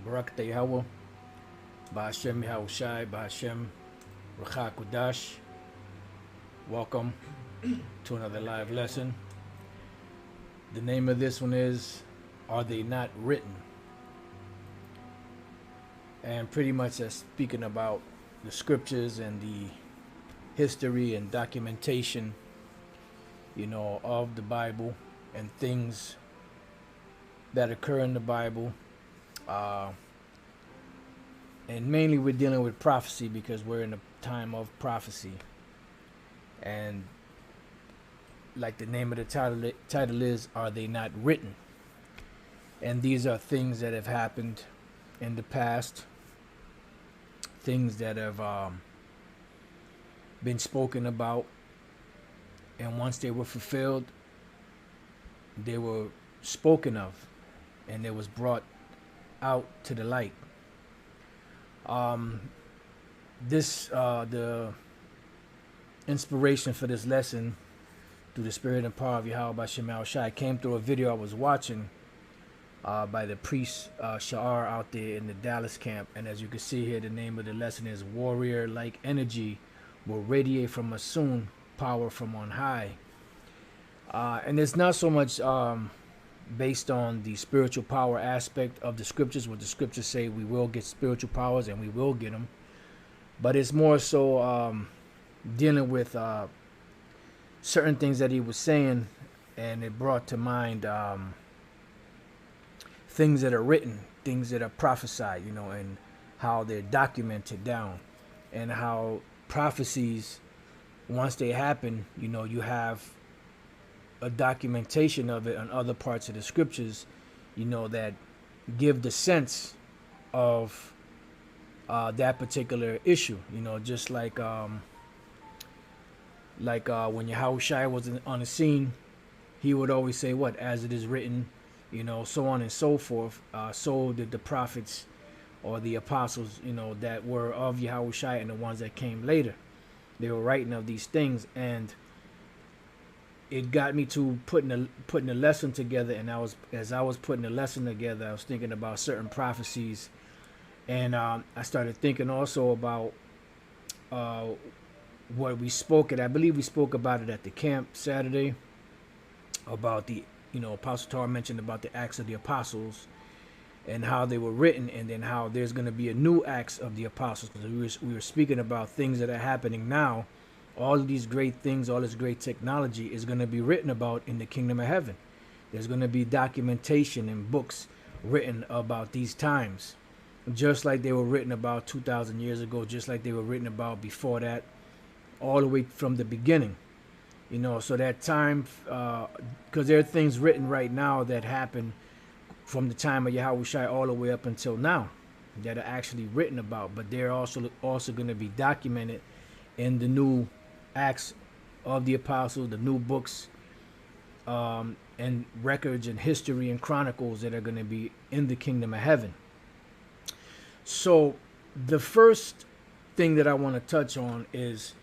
Barak Yahweh, Ba'ashem Yahushai, Ba'ashem Rachak Kudash. Welcome to another live lesson. The name of this one is Are They Not Written? And pretty much that's speaking about the scriptures and the history and documentation, of the Bible and things that occur in the Bible. And mainly we're dealing with prophecy because we're in a time of prophecy. And like the name of the title is, Are They Not Written? And these are things that have happened in the past, things that have been spoken about, and once they were fulfilled, they were spoken of, and it was brought out to the light. The inspiration for this lesson through the spirit and power of Yahweh B'Shem Yahushai came through a video I was watching by the priest Sha'ar out there in the Dallas camp. And as you can see here, the name of the lesson is Warrior-like Energy Will Radiate from Us Soon, Power from On High. And it's not so much based on the spiritual power aspect of the scriptures, what the scriptures say we will get spiritual powers and we will get them, but it's more so dealing with certain things that he was saying, and it brought to mind things that are written, things that are prophesied, and how they're documented down, and how prophecies, once they happen, you have a documentation of it on other parts of the scriptures, that give the sense of that particular issue. Just like when Yahushua was on the scene, he would always say, "What as it is written," so on and so forth. So did the prophets or the apostles, that were of Yahushua and the ones that came later. They were writing of these things, and it got me to putting a lesson together. And as I was putting the lesson together, I was thinking about certain prophecies, and I started thinking also about what we spoke at. I believe we spoke about it at the camp Saturday, about the Apostle Tar mentioned about the Acts of the Apostles and how they were written, and then how there's going to be a new Acts of the Apostles, because we were speaking about things that are happening now. All of these great things, all this great technology is going to be written about in the kingdom of heaven. There's going to be documentation and books written about these times, just like they were written about 2,000 years ago, just like they were written about before that, all the way from the beginning. So that time, because there are things written right now that happen from the time of Yahushua all the way up until now that are actually written about, but they're also going to be documented in the new Acts of the Apostles, the new books and records and history and chronicles that are going to be in the kingdom of heaven. So the first thing that I want to touch on is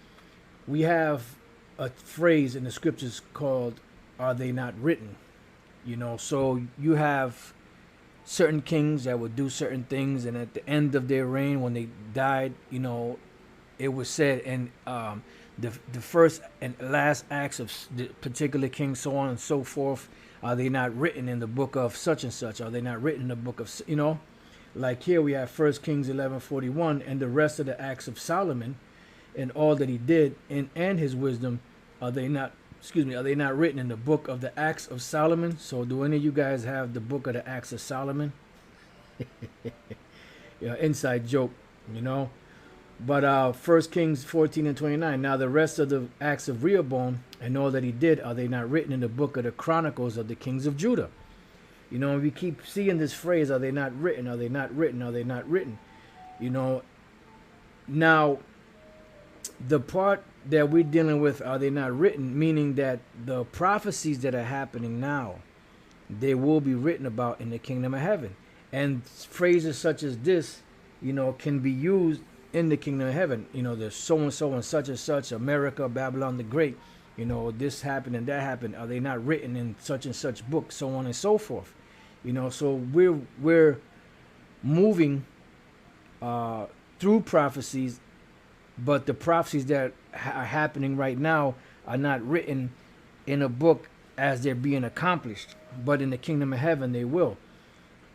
we have a phrase in the scriptures called, "Are they not written?" So you have certain kings that would do certain things, and at the end of their reign, when they died, it was said, and the first and last acts of the particular king, so on and so forth, are they not written in the book of such and such? Are they not written in the book of, like here we have 1 Kings 11:41, and the rest of the acts of Solomon and all that he did and his wisdom, are they not written in the book of the Acts of Solomon? So do any of you guys have the book of the Acts of Solomon? Inside joke, But 1 Kings 14:29. Now the rest of the acts of Rehoboam and all that he did, are they not written in the book of the Chronicles of the kings of Judah? We keep seeing this phrase, "Are they not written? Are they not written? Are they not written?" Now the part that we're dealing with, are they not written, meaning that the prophecies that are happening now, they will be written about in the kingdom of heaven. And phrases such as this, can be used in the kingdom of heaven. There's so and so and such, America, Babylon the Great, this happened and that happened. Are they not written in such and such book, so on and so forth? So we're moving through prophecies, but the prophecies that are happening right now are not written in a book as they're being accomplished, but in the kingdom of heaven they will.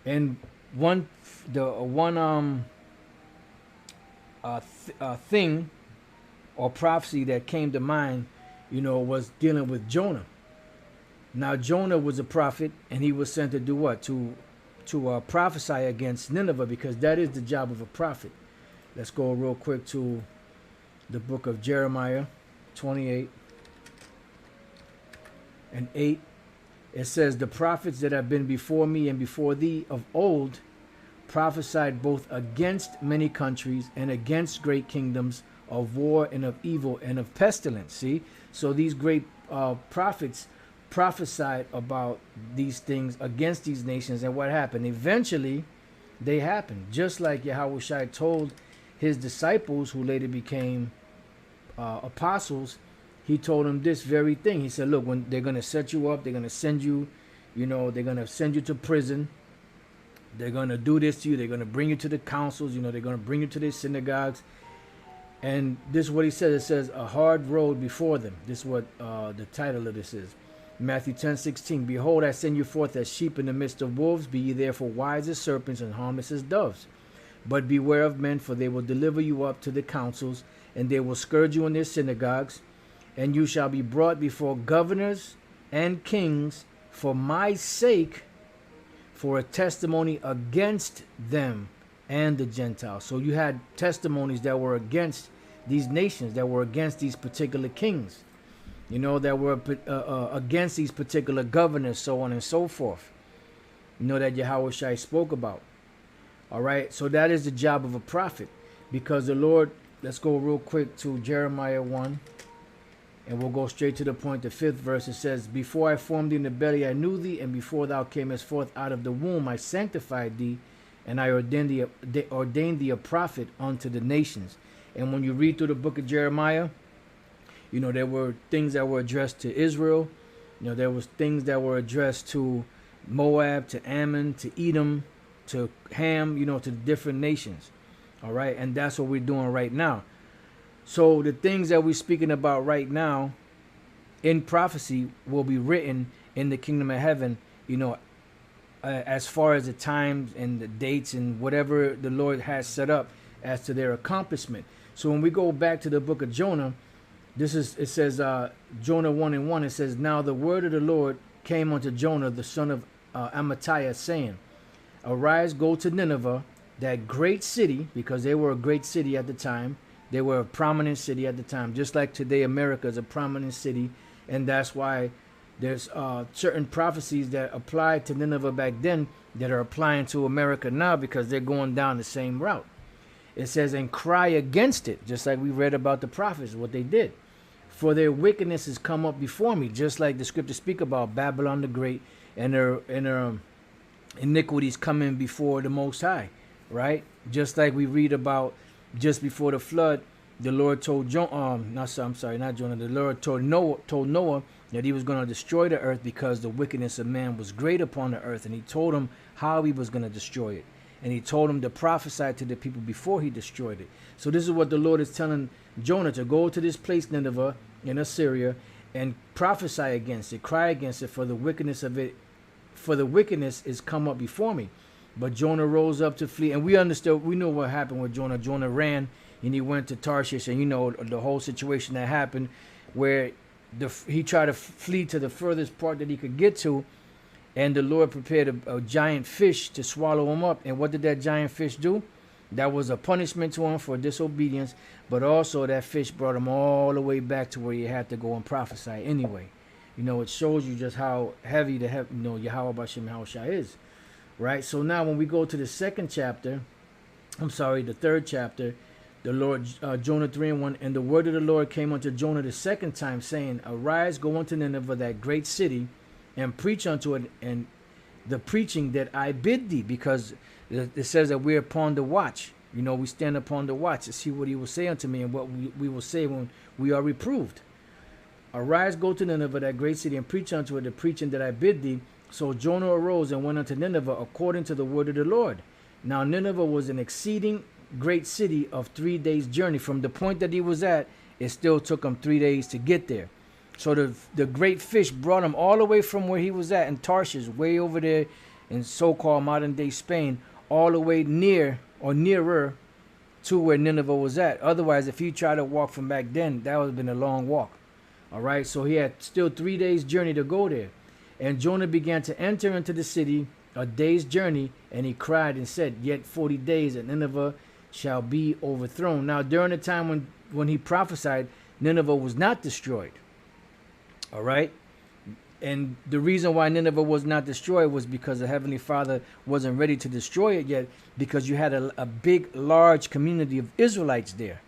And one thing or prophecy that came to mind, was dealing with Jonah. Now Jonah was a prophet, and he was sent to do what? To prophesy against Nineveh, because that is the job of a prophet. Let's go real quick to the book of Jeremiah 28 and 8. It says, the prophets that have been before me and before thee of old prophesied both against many countries and against great kingdoms, of war and of evil and of pestilence. See, so these great prophets prophesied about these things against these nations, and what happened? Eventually they happened, just like Yahushua told his disciples, who later became apostles. He told them this very thing. He said, look, when they're going to set you up, they're going to send you, they're going to send you to prison. They're going to do this to you. They're going to bring you to the councils. They're going to bring you to their synagogues. And this is what he says. It says, a hard road before them. This is what the title of this is. Matthew 10:16. Behold, I send you forth as sheep in the midst of wolves. Be ye therefore wise as serpents and harmless as doves. But beware of men, for they will deliver you up to the councils, and they will scourge you in their synagogues. And you shall be brought before governors and kings for my sake, for a testimony against them and the Gentiles. So you had testimonies that were against these nations, that were against these particular kings, that were against these particular governors, so on and so forth. That Yahushua spoke about. All right, so that is the job of a prophet, because the Lord, let's go real quick to Jeremiah 1. And we'll go straight to the point. The 5th verse, it says, before I formed thee in the belly I knew thee, and before thou camest forth out of the womb I sanctified thee, and I ordained thee a prophet unto the nations. And when you read through the book of Jeremiah, there were things that were addressed to Israel. There was things that were addressed to Moab, to Ammon, to Edom, to Ham, to the different nations. All right, and that's what we're doing right now. So the things that we're speaking about right now in prophecy will be written in the kingdom of heaven, as far as the times and the dates and whatever the Lord has set up as to their accomplishment. So when we go back to the book of Jonah, it says, Jonah 1:1, it says, now the word of the Lord came unto Jonah, the son of Amittai, saying, arise, go to Nineveh, that great city, because they were a great city at the time. They were a prominent city at the time, just like today America is a prominent city. And that's why there's certain prophecies that applied to Nineveh back then that are applying to America now, because they're going down the same route. It says, and cry against it, just like we read about the prophets, what they did. For their wickedness has come up before me, just like the scriptures speak about Babylon the Great and their iniquities coming before the Most High, right? Just like we read about just before the flood, the Lord told The Lord told Noah that he was going to destroy the earth because the wickedness of man was great upon the earth, and he told him how he was going to destroy it. And he told him to prophesy to the people before he destroyed it. So this is what the Lord is telling Jonah, to go to this place, Nineveh in Assyria, and prophesy against it, cry against it, for the wickedness of it, for the wickedness is come up before me. But Jonah rose up to flee. And we know what happened with Jonah. Jonah ran and he went to Tarshish, and the whole situation that happened where he tried to flee to the furthest part that he could get to, and the Lord prepared a giant fish to swallow him up. And what did that giant fish do? That was a punishment to him for disobedience, but also that fish brought him all the way back to where he had to go and prophesy anyway. It shows you just how heavy Yahweh Bashem Yahushua is. Right? So now when we go to the third chapter, the Lord, Jonah 3:1, and the word of the Lord came unto Jonah the second time, saying, arise, go unto Nineveh, that great city, and preach unto it, and the preaching that I bid thee, because it says that we're upon the watch. We stand upon the watch to see what he will say unto me, and what we will say when we are reproved. Arise, go to Nineveh, that great city, and preach unto it the preaching that I bid thee, So Jonah arose and went unto Nineveh according to the word of the Lord. Now Nineveh was an exceeding great city of 3 days' journey. From the point that he was at, it still took him 3 days to get there. So the great fish brought him all the way from where he was at in Tarshish, way over there in so-called modern-day Spain, all the way near or nearer to where Nineveh was at. Otherwise, if he tried to walk from back then, that would have been a long walk. All right, so he had still 3 days' journey to go there. And Jonah began to enter into the city a day's journey, and he cried and said, Yet 40 days, and Nineveh shall be overthrown. Now, during the time when he prophesied, Nineveh was not destroyed. All right? And the reason why Nineveh was not destroyed was because the Heavenly Father wasn't ready to destroy it yet, because you had a big, large community of Israelites there.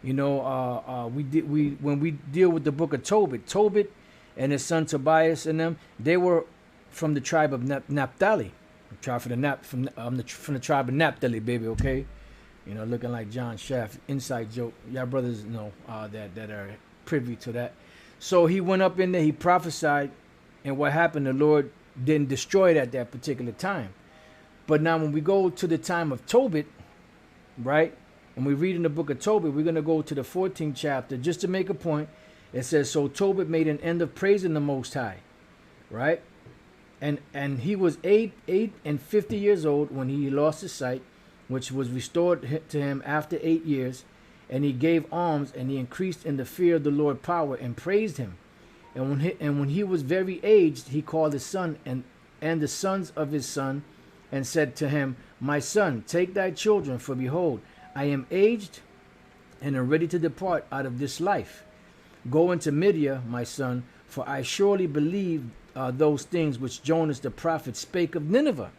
You know, when we deal with the book of Tobit and his son Tobias and them, they were from the tribe of Naphtali. From the tribe of Naphtali, baby, okay? You know, looking like John Shaft, inside joke. Y'all brothers know that are privy to that. So he went up in there, he prophesied, and what happened, the Lord didn't destroy it at that particular time. But now when we go to the time of Tobit, right, and we read in the book of Tobit, we're going to go to the 14th chapter just to make a point. It says, So Tobit made an end of praising the Most High, right? And he was 50 years old when he lost his sight, which was restored to him after 8 years. And he gave alms, and he increased in the fear of the Lord power, and praised him. And when he was very aged, he called his son and the sons of his son, and said to him, My son, take thy children, for behold, I am aged, and am ready to depart out of this life. Go into Media, my son, for I surely believe those things which Jonas the prophet spake of Nineveh.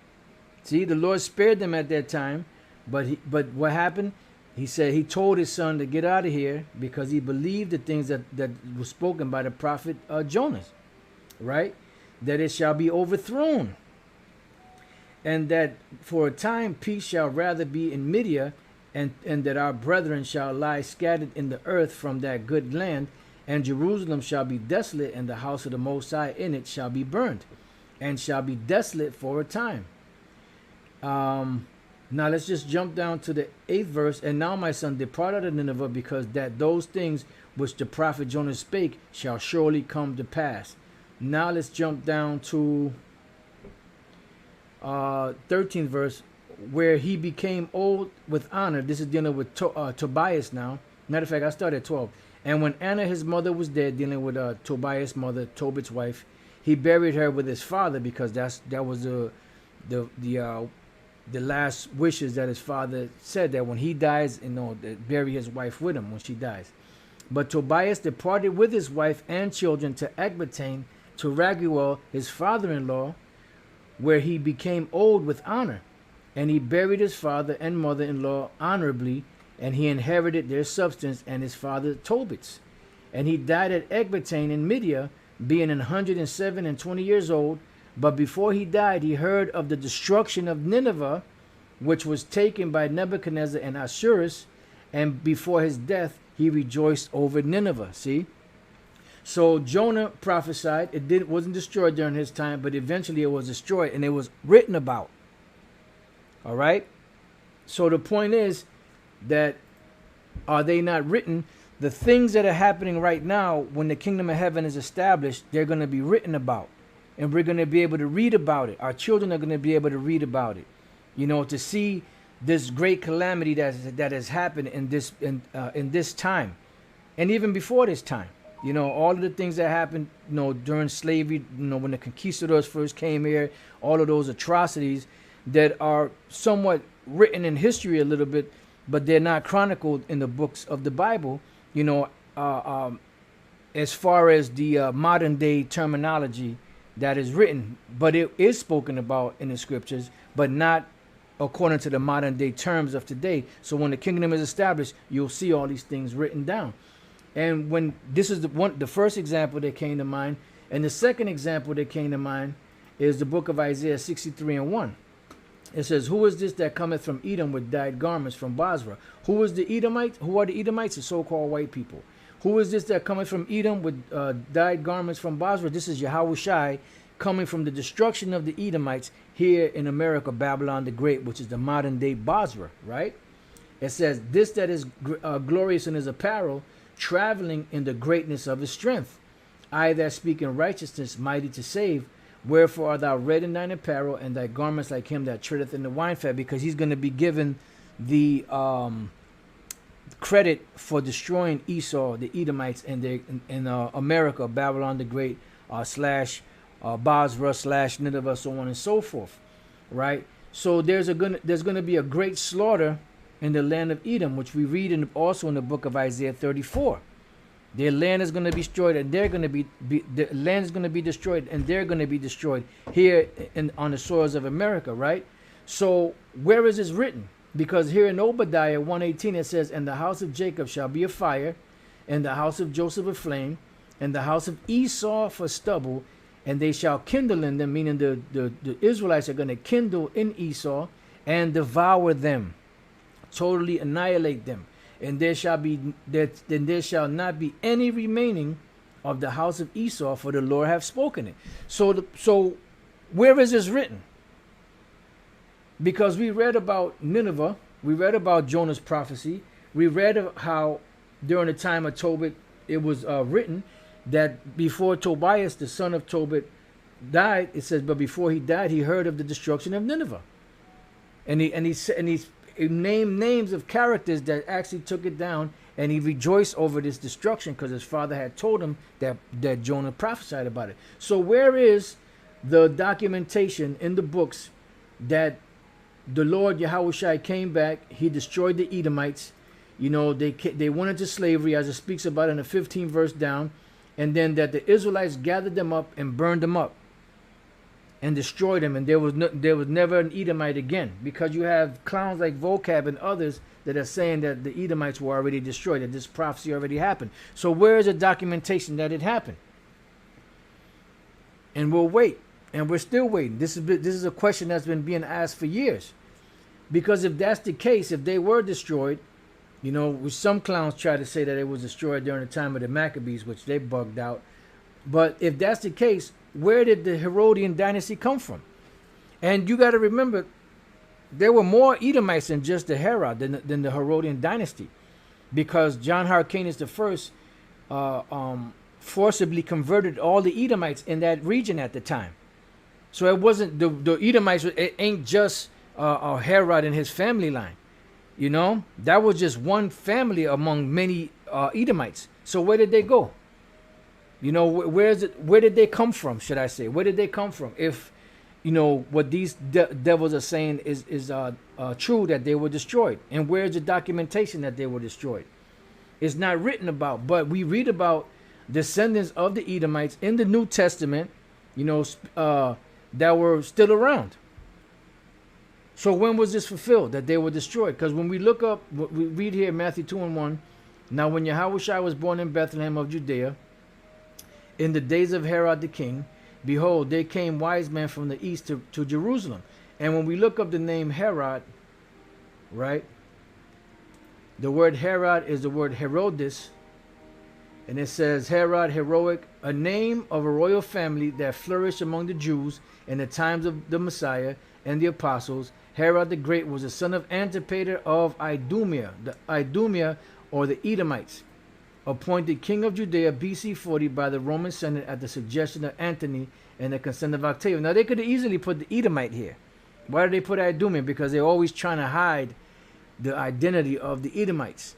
See, the Lord spared them at that time, but what happened? He said he told his son to get out of here because he believed the things that were spoken by the prophet Jonas, right? That it shall be overthrown, and that for a time peace shall rather be in Media, and that our brethren shall lie scattered in the earth from that good land, and Jerusalem shall be desolate, and the house of the Most High in it shall be burned, and shall be desolate for a time. Now let's just jump down to the 8th verse. And now, my son, depart out of Nineveh, because that those things which the prophet Jonas spake shall surely come to pass. Now let's jump down to 13th verse, where he became old with honor. This is dealing with Tobias now. Matter of fact, I started at 12. And when Anna, his mother, was dead, dealing with Tobias' mother, Tobit's wife, he buried her with his father, because that was the last wishes that his father said, that when he dies, bury his wife with him when she dies. But Tobias departed with his wife and children to Ecbatane, to Raguel, his father-in-law, where he became old with honor. And he buried his father and mother-in-law honorably, and he inherited their substance and his father Tobit's. And he died at Ecbatane in Media, being 107 and 20 years old. But before he died, he heard of the destruction of Nineveh, which was taken by Nebuchadnezzar and Assuerus, and before his death, he rejoiced over Nineveh. See? So Jonah prophesied. It wasn't destroyed during his time, but eventually it was destroyed, and it was written about. All right? So the point is that, are they not written? The things that are happening right now, when the kingdom of heaven is established, they're going to be written about. And we're going to be able to read about it. Our children are going to be able to read about it. To see this great calamity that has happened in this time, and even before this time. All of the things that happened, during slavery, when the conquistadors first came here, all of those atrocities that are somewhat written in history a little bit, but they're not chronicled in the books of the Bible. As far as the modern day terminology that is written, but it is spoken about in the scriptures, but not according to the modern day terms of today. So when the kingdom is established, you'll see all these things written down. And when this is the first example that came to mind, and the second example that came to mind is the book of Isaiah 63:1. It says, Who is this that cometh from Edom with dyed garments from Basra? Who is the Edomites? Who are the Edomites? The so-called white people. Who is this that cometh from Edom with dyed garments from Basra? This is Yahushai coming from the destruction of the Edomites here in America, Babylon the Great, which is the modern day Basra, right? It says, this that is glorious in his apparel, traveling in the greatness of his strength. I that speak in righteousness, mighty to save. Wherefore art thou red in thine apparel, and thy garments like him that treadeth in the wine fat? Because he's going to be given the credit for destroying Esau, the Edomites, and in America, Babylon the Great, slash Basra, slash Nineveh, so on and so forth, right? So there's going to be a great slaughter in the land of Edom, which we read also in the book of Isaiah 34. Their land is going to be destroyed, and they're going to be the land is going to be destroyed, and they're going to be destroyed here on the soils of America, right? So where is this written? Because here in Obadiah 1:18 it says, "And the house of Jacob shall be a fire, and the house of Joseph a flame, and the house of Esau for stubble, and they shall kindle in them," meaning the Israelites are going to kindle in Esau and devour them, totally annihilate them. And there shall not be any remaining of the house of Esau, for the Lord hath spoken it. So where is this written? Because we read about Nineveh, we read about Jonah's prophecy, we read of how during the time of Tobit it was written that before Tobias, the son of Tobit, died, it says, but before he died, he heard of the destruction of Nineveh, and he named names of characters that actually took it down, and he rejoiced over this destruction because his father had told him that Jonah prophesied about it. So where is the documentation in the books that the Lord Yahushua came back, he destroyed the Edomites, you know, they went into slavery, as it speaks about in the 15th verse down, and then that the Israelites gathered them up and burned them up and destroyed them, and there was never an Edomite again, because you have clowns like Vocab and others that are saying that the Edomites were already destroyed, that this prophecy already happened. So where is the documentation that it happened? And we'll wait, and we're still waiting. This is a question that's been being asked for years, because if that's the case, if they were destroyed, you know, some clowns try to say that it was destroyed during the time of the Maccabees, which they bugged out. But if that's the case, where did the Herodian dynasty come from? And you got to remember, there were more Edomites than just the Herod, than the Herodian dynasty, because John Hyrcanus I forcibly converted all the Edomites in that region at the time. So it wasn't the Edomites. It ain't just Herod and his family line. You know, that was just one family among many Edomites. So where did they go? You know, where did they come from, should I say? Where did they come from? If, you know, what these devils are saying is true, that they were destroyed. And where's the documentation that they were destroyed? It's not written about, but we read about descendants of the Edomites in the New Testament, you know, that were still around. So when was this fulfilled, that they were destroyed? Because when we look up, we read here Matthew 2:1, "Now when Yahushua was born in Bethlehem of Judea, in the days of Herod the king, behold, there came wise men from the east to Jerusalem." And when we look up the name Herod, right, the word Herod is the word Herodes, and it says Herod, heroic, a name of a royal family that flourished among the Jews in the times of the Messiah and the apostles. Herod the Great was the son of Antipater of Idumea, the Idumea, or the Edomites, appointed king of Judea BC 40 by the Roman Senate at the suggestion of Antony and the consent of Octavian. Now they could have easily put the Edomite here. Why did they put Idumea? Because they're always trying to hide the identity of the Edomites.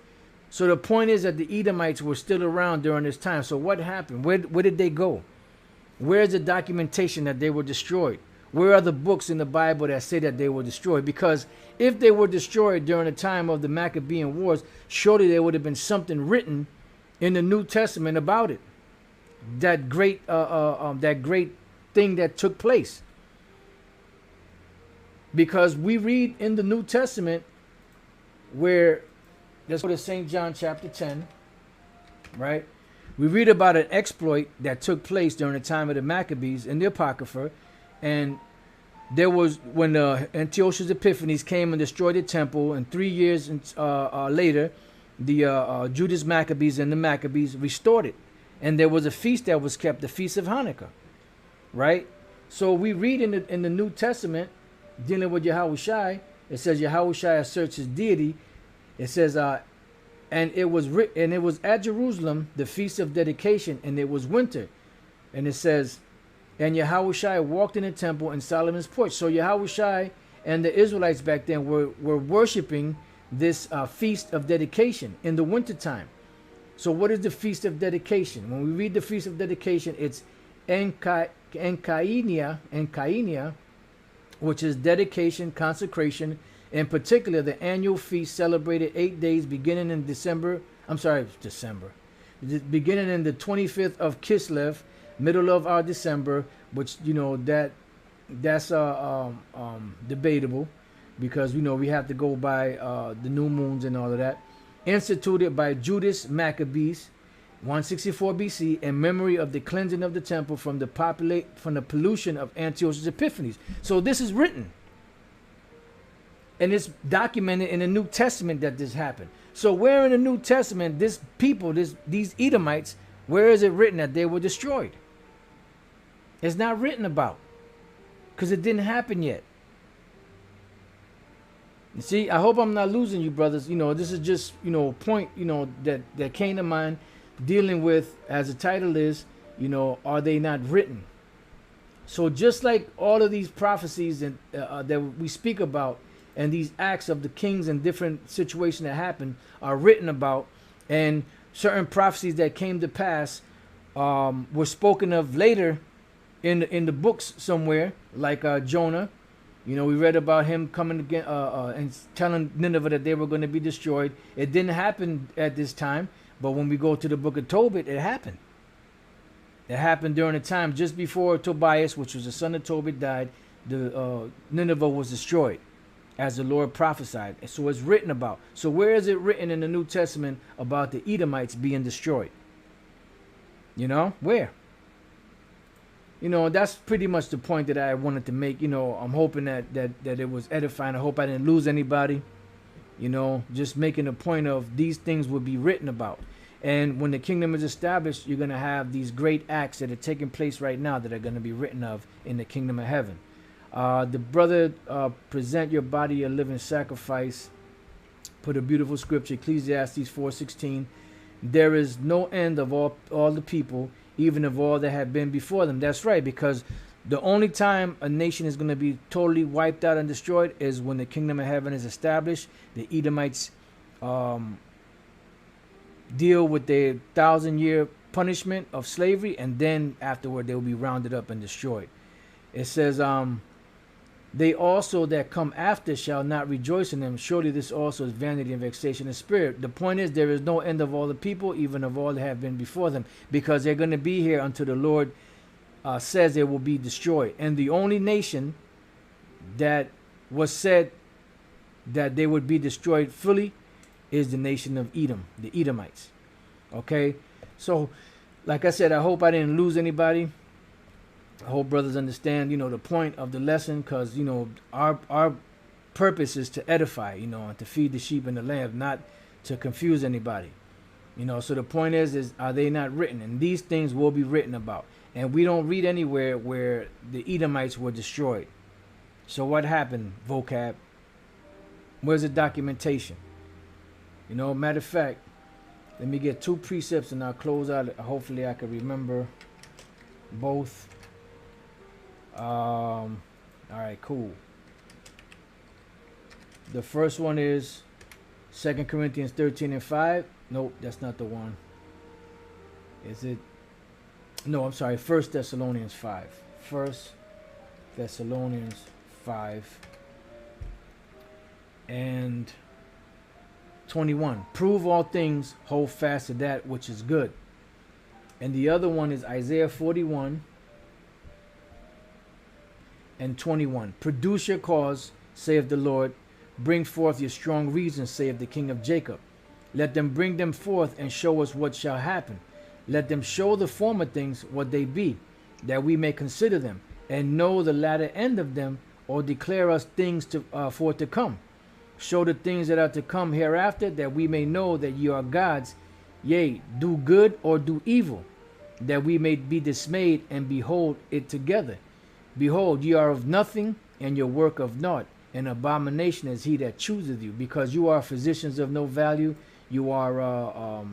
So the point is that the Edomites were still around during this time. So what happened? Where did they go? Where's the documentation that they were destroyed? Where are the books in the Bible that say that they were destroyed? Because if they were destroyed during the time of the Maccabean Wars, surely there would have been something written in the New Testament about it. That great thing that took place. Because we read in the New Testament where, let's go to St. John chapter 10, right? We read about an exploit that took place during the time of the Maccabees in the Apocrypha. And there was, when Antiochus Epiphanes came and destroyed the temple, and 3 years later, the Judas Maccabees and the Maccabees restored it. And there was a feast that was kept, the Feast of Hanukkah, right? So we read in the New Testament, dealing with Yahushai, it says Yahushai asserts his deity. It says, and it was at Jerusalem, the feast of dedication, and it was winter. And it says, and Yahushai walked in the temple in Solomon's porch. So Yahushai and the Israelites back then were worshiping this feast of dedication in the wintertime. So what is the feast of dedication? When we read the feast of dedication, it's Enkainia, which is dedication, consecration. In particular, the annual feast celebrated 8 days beginning in December. Beginning in the 25th of Kislev, middle of our December, which, you know, that's debatable, because, you know, we have to go by the new moons and all of that. Instituted by Judas Maccabees, 164 BC, in memory of the cleansing of the temple from the pollution of Antiochus Epiphanes. So this is written, and it's documented in the New Testament that this happened. So where in the New Testament, this people, these Edomites, where is it written that they were destroyed? It's not written about, because it didn't happen yet. You see, I hope I'm not losing you, brothers. You know, this is just, you know, a point, you know, that came to mind, dealing with, as the title is, you know, are they not written? So just like all of these prophecies and that we speak about, and these acts of the kings and different situations that happen are written about, and certain prophecies that came to pass were spoken of later in the books somewhere, like Jonah. You know, we read about him coming again and telling Nineveh that they were going to be destroyed. It didn't happen at this time, but when we go to the book of Tobit, it happened. It happened during the time just before Tobias, which was the son of Tobit, died. The Nineveh was destroyed, as the Lord prophesied. And so it's written about. So where is it written in the New Testament about the Edomites being destroyed? You know, where? You know, that's pretty much the point that I wanted to make. You know, I'm hoping that it was edifying. I hope I didn't lose anybody. You know, just making a point of these things will be written about. And when the kingdom is established, you're going to have these great acts that are taking place right now that are going to be written of in the kingdom of heaven. The brother, present your body a living sacrifice. Put a beautiful scripture, Ecclesiastes 4:16. There is no end of all the people, even of all that have been before them. That's right, because the only time a nation is going to be totally wiped out and destroyed is when the kingdom of heaven is established. The Edomites deal with their 1,000-year punishment of slavery, and then afterward they will be rounded up and destroyed. It says, they also that come after shall not rejoice in them. Surely this also is vanity and vexation of spirit. The point is, there is no end of all the people, even of all that have been before them, because they're going to be here until the Lord says they will be destroyed. And the only nation that was said that they would be destroyed fully is the nation of Edom, the Edomites. Okay, so like I said, I hope I didn't lose anybody. I hope brothers understand, you know, the point of the lesson, because, you know, our purpose is to edify, you know, and to feed the sheep and the lamb, not to confuse anybody. You know, so the point is are they not written? And these things will be written about. And we don't read anywhere where the Edomites were destroyed. So what happened, vocab? Where's the documentation? You know, matter of fact, let me get 2 precepts and I'll close out. Hopefully I can remember both. All right, cool. The first one is 2 Corinthians 13:5. Nope, that's not the one. Is it? No, I'm sorry. 1 Thessalonians 5. 1 Thessalonians 5 and 21. Prove all things, hold fast to that which is good. And the other one is Isaiah 41 and 21. Produce your cause, saith the Lord. Bring forth your strong reasons, saith the King of Jacob. Let them bring them forth and show us what shall happen. Let them show the former things what they be, that we may consider them, and know the latter end of them, or declare us things for to come. Show the things that are to come hereafter, that we may know that ye are gods. Yea, do good or do evil, that we may be dismayed and behold it together. Behold, ye are of nothing, and your work of naught. An abomination is he that chooseth you, because you are physicians of no value. You are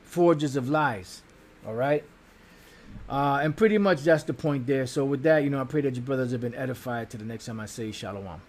forgers of lies. All right. And pretty much that's the point there. So with that, I pray that your brothers have been edified. To the next time I say shalom.